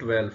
12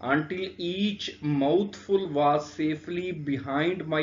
until each mouthful was safely behind my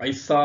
I saw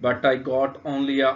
But I got only a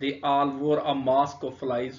They all wore a mask of flies,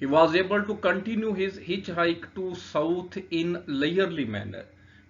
He was able to continue his hitchhike to south in leisurely manner.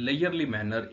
leisurely manner,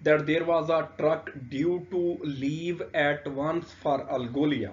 that there was a truck due to leave at once for Algolia,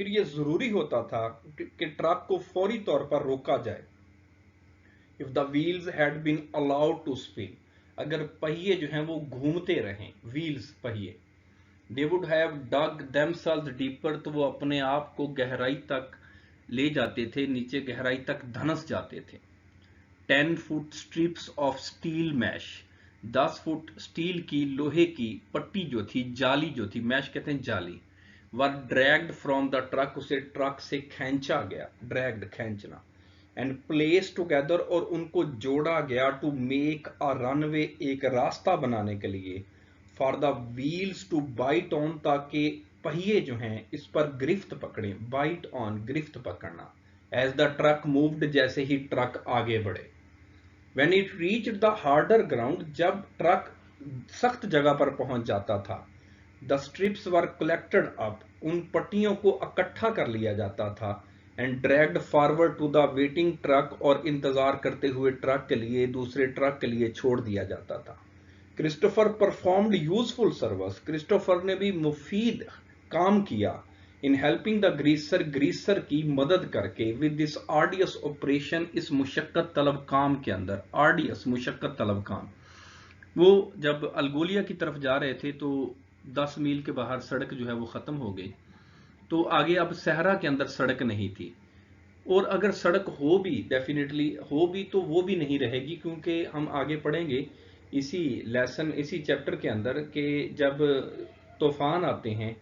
پھر یہ ضروری ہوتا تھا کہ truck کو فوری طور پر روکا جائے. if the wheels had been allowed to spin, اگر پہیے جو ہیں وہ گھومتے رہیں, wheels پہیے, they would have dug themselves deeper, تو وہ اپنے آپ کو گہرائی تک لے جاتے تھے, نیچے گہرائی تک دھنس جاتے تھے. 10 foot strips of steel mesh, 10 feet steel کی لوہے کی پٹی جو تھی, جالی جو تھی, میش کہتے ہیں جالی, were dragged from the truck, اسے ٹرک سے کھینچا گیا, dragged کھینچنا, and placed together, اور ان کو جوڑا گیا, to make a runway, ایک راستہ بنانے کے لیے, for the wheels to bite on, تاکہ پہیے جو ہیں اس پر گرفت پکڑیں, bite on گرفت پکڑنا, as the truck moved, جیسے ہی ٹرک آگے بڑھے. when it reached the harder ground, جب ٹرک سخت جگہ پر پہنچ جاتا تھا, the strips were collected up, ان پٹیوں کو اکٹھا کر لیا جاتا تھا, and dragged forward to the waiting truck, اور انتظار کرتے ہوئے ٹرک کے لیے, دوسرے ٹرک کے لیے چھوڑ دیا جاتا تھا. Christopher performed useful service, Christopher نے بھی مفید کام کیا, in helping the greaser, گریسر کی مدد کر کے, with this arduous operation, اس مشقت طلب کام کے اندر, arduous مشقت طلب کام. وہ جب الگولیا کی طرف جا رہے تھے تو 10 میل کے باہر سڑک جو ہے وہ ختم ہو گئی, تو آگے اب صحرا کے اندر سڑک نہیں تھی, اور اگر سڑک ہو بھی, ڈیفینیٹلی ہو بھی, تو وہ بھی نہیں رہے گی, کیونکہ ہم آگے پڑھیں گے اسی لیسن, اسی چیپٹر کے اندر, کہ جب طوفان آتے ہیں,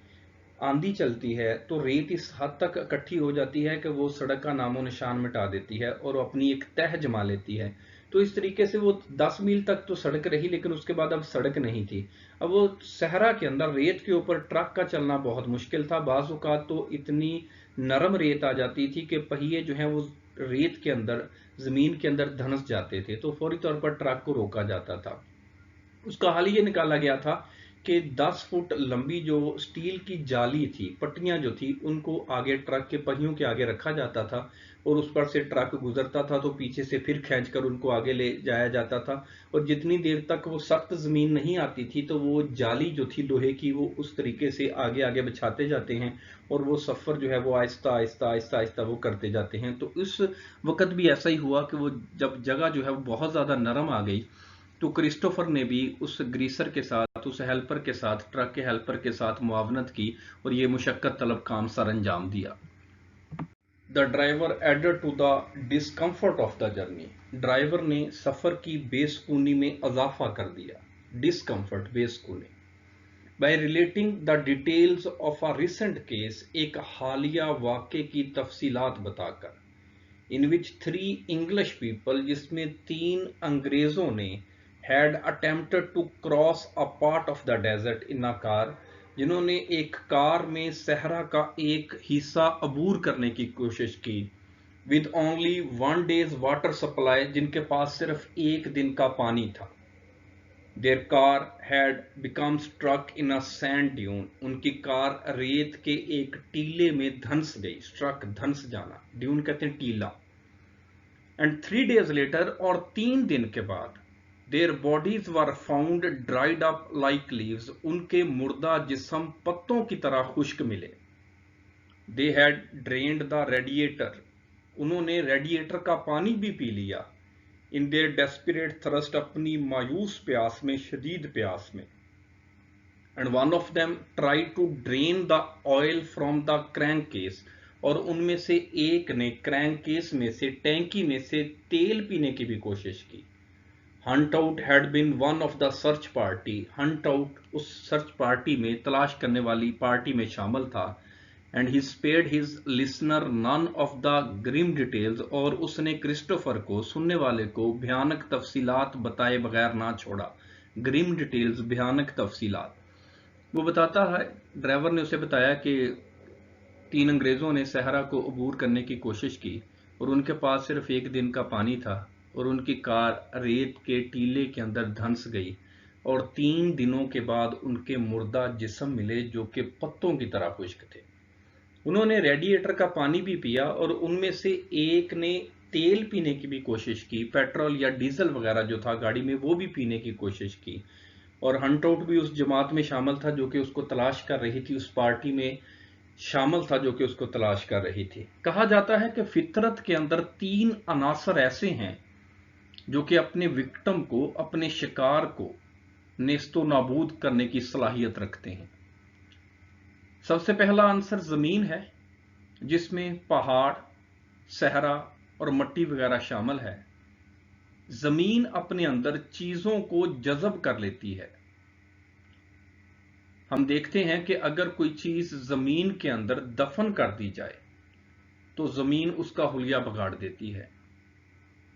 آندھی چلتی ہے, تو ریت اس حد تک اکٹھی ہو جاتی ہے کہ وہ سڑک کا نام و نشان مٹا دیتی ہے اور اپنی ایک تہہ جما لیتی ہے. تو اس طریقے سے وہ 10 میل تک تو سڑک رہی, لیکن اس کے بعد اب سڑک نہیں تھی. اب وہ صحرا کے اندر ریت کے اوپر ٹرک کا چلنا بہت مشکل تھا, بعض اوقات تو اتنی نرم ریت آ جاتی تھی کہ پہیے جو ہیں وہ ریت کے اندر, زمین کے اندر دھنس جاتے تھے, تو فوری طور پر ٹرک کو روکا جاتا تھا. اس کا حل یہ نکالا گیا تھا کہ 10 فٹ لمبی جو سٹیل کی جالی تھی, پٹیاں جو تھی, ان کو آگے ٹرک کے پہیوں کے آگے رکھا جاتا تھا, اور اس پر سے ٹرک گزرتا تھا تو پیچھے سے پھر کھینچ کر ان کو آگے لے جایا جاتا تھا, اور جتنی دیر تک وہ سخت زمین نہیں آتی تھی تو وہ جالی جو تھی لوہے کی, وہ اس طریقے سے آگے آگے بچھاتے جاتے ہیں, اور وہ سفر جو ہے وہ آہستہ آہستہ آہستہ آہستہ وہ کرتے جاتے ہیں. تو اس وقت بھی ایسا ہی ہوا کہ وہ جب جگہ جو ہے وہ بہت زیادہ نرم آ گئی, تو کرسٹوفر نے بھی اس گریسر کے ساتھ, اس ہیلپر کے ساتھ, ٹرک کے ہیلپر کے ساتھ معاونت کی, اور یہ مشقت طلب کام سر انجام دیا. The driver added to the discomfort of the journey, driver نے سفر کی بے سکونی میں اضافہ کر دیا, ڈسکمفرٹ بے سکونی, by relating the details of a recent case, ایک حالیہ واقعے کی تفصیلات بتا کر, in which 3 English people, جس میں 3 انگریزوں نے, had attempted to cross a part of the desert in a car, جنہوں نے ایک کار میں صحرا کا ایک حصہ عبور کرنے کی کوشش کی, with only 1 day's water supply, جن کے پاس صرف 1 دن کا پانی تھا. their car had become struck in a sand dune, ان کی کار ریت کے ایک ٹیلے میں دھنس گئی, struck دھنس جانا, ڈیون کہتے ہیں ٹیلا. and 3 days later, اور 3 دن کے بعد, their bodies were found dried up like leaves, ان کے مردہ جسم پتوں کی طرح خشک ملے. they had drained the radiator, انہوں نے ریڈیٹر کا پانی بھی پی لیا, in their desperate thirst, اپنی مایوس پیاس میں, شدید پیاس میں. and one of them tried to drain the oil from the crankcase, اور ان میں سے ایک نے کرینک کیس میں سے, ٹینکی میں سے تیل پینے کی بھی کوشش کی. Hunt out had been one of the search party, hunt out اس سرچ پارٹی میں, تلاش کرنے والی پارٹی میں شامل تھا. and he spared his listener none of the grim details, اور اس نے کرسٹوفر کو, سننے والے کو, بھیانک تفصیلات بتائے بغیر نہ چھوڑا. grim details, بھیانک تفصیلات. وہ بتاتا ہے, ڈرائیور نے اسے بتایا کہ 3 انگریزوں نے صحرا کو عبور کرنے کی کوشش کی, اور ان کے پاس صرف 1 دن کا پانی تھا, اور ان کی کار ریت کے ٹیلے کے اندر دھنس گئی, اور 3 دنوں کے بعد ان کے مردہ جسم ملے جو کہ پتوں کی طرح خشک تھے. انہوں نے ریڈیٹر کا پانی بھی پیا, اور ان میں سے ایک نے تیل پینے کی بھی کوشش کی, پیٹرول یا ڈیزل وغیرہ جو تھا گاڑی میں وہ بھی پینے کی کوشش کی. اور ہنٹ آؤٹ بھی اس جماعت میں شامل تھا جو کہ اس کو تلاش کر رہی تھی, اس پارٹی میں شامل تھا جو کہ اس کو تلاش کر رہی تھی۔ کہا جاتا ہے کہ فطرت کے اندر 3 عناصر ایسے ہیں جو کہ اپنے وکٹم کو، اپنے شکار کو نیست و نابود کرنے کی صلاحیت رکھتے ہیں۔ سب سے پہلا عنصر زمین ہے، جس میں پہاڑ، صحرا اور مٹی وغیرہ شامل ہے۔ زمین اپنے اندر چیزوں کو جذب کر لیتی ہے۔ ہم دیکھتے ہیں کہ اگر کوئی چیز زمین کے اندر دفن کر دی جائے تو زمین اس کا حلیہ بگاڑ دیتی ہے،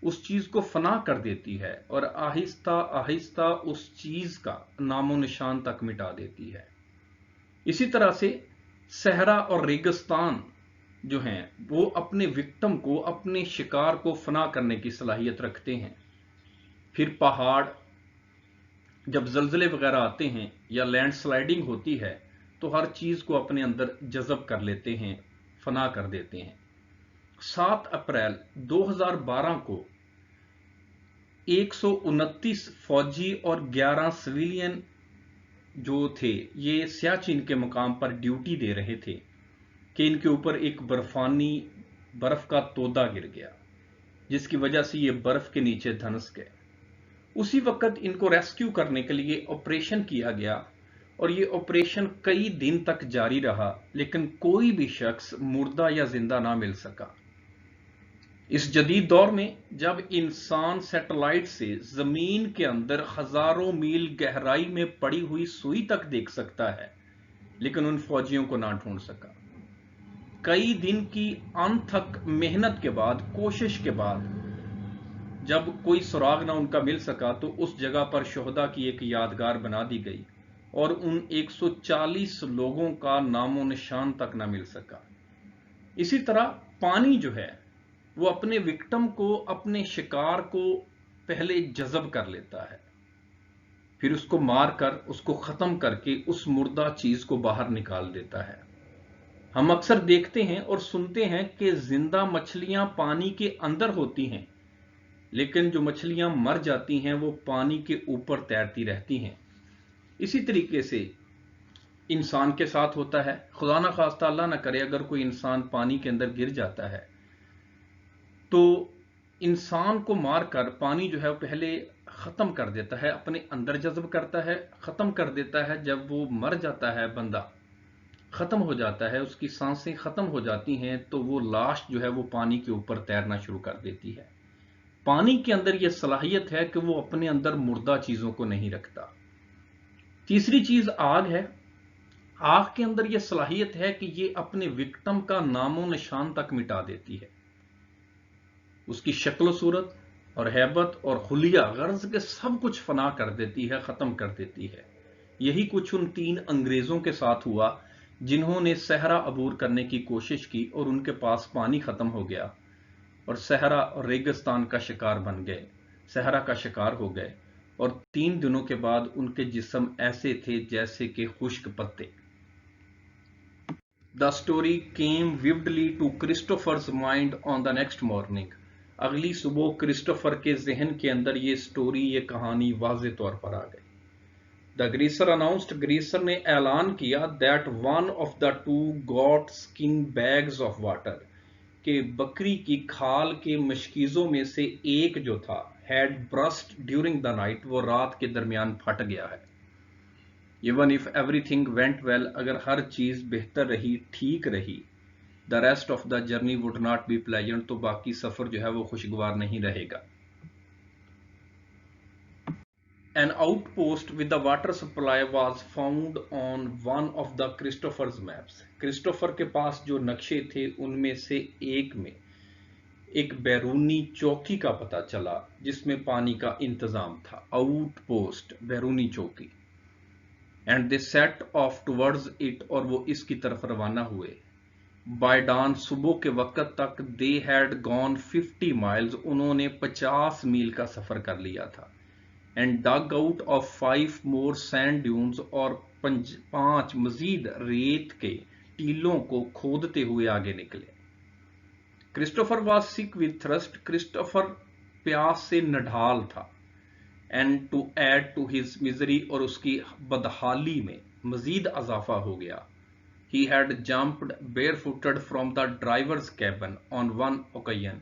اس چیز کو فنا کر دیتی ہے اور آہستہ آہستہ اس چیز کا نام و نشان تک مٹا دیتی ہے۔ اسی طرح سے صحرا اور ریگستان جو ہیں وہ اپنے وکٹم کو، اپنے شکار کو فنا کرنے کی صلاحیت رکھتے ہیں۔ پھر پہاڑ، جب زلزلے وغیرہ آتے ہیں یا لینڈ سلائیڈنگ ہوتی ہے تو ہر چیز کو اپنے اندر جذب کر لیتے ہیں، فنا کر دیتے ہیں۔ 7 اپریل 2012 کو 129 فوجی اور 11 سویلین جو تھے، یہ سیاچن کے مقام پر ڈیوٹی دے رہے تھے کہ ان کے اوپر ایک برف کا تودا گر گیا، جس کی وجہ سے یہ برف کے نیچے دھنس گئے۔ اسی وقت ان کو ریسکیو کرنے کے لیے آپریشن کیا گیا اور یہ آپریشن کئی دن تک جاری رہا، لیکن کوئی بھی شخص مردہ یا زندہ نہ مل سکا۔ اس جدید دور میں جب انسان سیٹلائٹ سے زمین کے اندر ہزاروں میل گہرائی میں پڑی ہوئی سوئی تک دیکھ سکتا ہے، لیکن ان فوجیوں کو نہ ڈھونڈ سکا۔ کئی دن کی انتھک محنت کے بعد، کوشش کے بعد، جب کوئی سراغ نہ ان کا مل سکا تو اس جگہ پر شہداء کی ایک یادگار بنا دی گئی اور ان 140 لوگوں کا نام و نشان تک نہ مل سکا۔ اسی طرح پانی جو ہے وہ اپنے وکٹم کو، اپنے شکار کو پہلے جذب کر لیتا ہے، پھر اس کو مار کر، اس کو ختم کر کے اس مردہ چیز کو باہر نکال دیتا ہے۔ ہم اکثر دیکھتے ہیں اور سنتے ہیں کہ زندہ مچھلیاں پانی کے اندر ہوتی ہیں، لیکن جو مچھلیاں مر جاتی ہیں وہ پانی کے اوپر تیرتی رہتی ہیں۔ اسی طریقے سے انسان کے ساتھ ہوتا ہے۔ خدا نہ خواستہ، اللہ نہ کرے، اگر کوئی انسان پانی کے اندر گر جاتا ہے تو انسان کو مار کر پانی جو ہے وہ پہلے ختم کر دیتا ہے، اپنے اندر جذب کرتا ہے، ختم کر دیتا ہے۔ جب وہ مر جاتا ہے، بندہ ختم ہو جاتا ہے، اس کی سانسیں ختم ہو جاتی ہیں، تو وہ لاش جو ہے وہ پانی کے اوپر تیرنا شروع کر دیتی ہے۔ پانی کے اندر یہ صلاحیت ہے کہ وہ اپنے اندر مردہ چیزوں کو نہیں رکھتا۔ تیسری چیز آگ ہے۔ آگ کے اندر یہ صلاحیت ہے کہ یہ اپنے وکٹم کا نام و نشان تک مٹا دیتی ہے، اس کی شکل و صورت اور ہیبت اور حلیہ، غرض کے سب کچھ فنا کر دیتی ہے، ختم کر دیتی ہے۔ یہی کچھ ان 3 انگریزوں کے ساتھ ہوا جنہوں نے صحرا عبور کرنے کی کوشش کی اور ان کے پاس پانی ختم ہو گیا اور صحرا اور ریگستان کا شکار بن گئے، صحرا کا شکار ہو گئے، اور 3 دنوں کے بعد ان کے جسم ایسے تھے جیسے کہ خشک پتے۔ The story came vividly to Christopher's mind on the next morning. اگلی صبح کرسٹوفر کے ذہن کے اندر یہ سٹوری، یہ کہانی واضح طور پر آ گئی۔ The greaser announced، گریسر نے اعلان کیا that one of the 2 goat skin bags of water، کہ بکری کی کھال کے مشکیزوں میں سے ایک جو تھا had burst during the night، وہ رات کے درمیان پھٹ گیا ہے۔ Even if everything went well، اگر ہر چیز بہتر رہی، ٹھیک رہی، the rest of the journey would not be pleasant، تو باقی سفر جو ہے وہ خوشگوار نہیں رہے گا۔ An outpost with the water supply was found on one of the Christopher's maps۔ Christopher کے پاس جو نقشے تھے ان میں سے ایک میں ایک بیرونی چوکی کا پتہ چلا جس میں پانی کا انتظام تھا۔ آؤٹ پوسٹ، بیرونی چوکی۔ And they set off towards it، اور وہ اس کی طرف روانہ ہوئے۔ By dawn، صبح کے وقت تک they had gone 50 miles، انہوں نے 50 میل کا سفر کر لیا تھا۔ And dug out of 5 more sand dunes، اور 5 مزید ریت کے ٹیلوں کو کھودتے ہوئے آگے نکلے۔ Christopher was sick with thirst، Christopher پیاس سے نڈھال تھا۔ And to add to his misery، اور اس کی بدحالی میں مزید اضافہ ہو گیا، He had jumped barefooted from the driver's cabin on one occasion.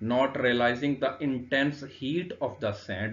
Not realizing the intense heat of the sand,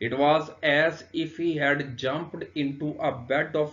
It was as if he had jumped into a bed of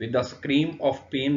With a scream of pain,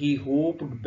he hopped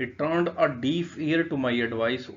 He turned a deaf ear to my advice,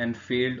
And failed,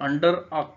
Under a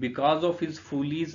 because of his follies,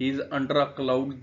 He is under a cloud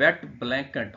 Wet blanket,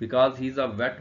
Because he is a wet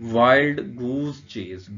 Wild goose chase,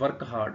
Work hard,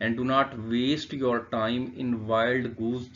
And do not waste your time in wild goose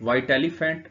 White elephant,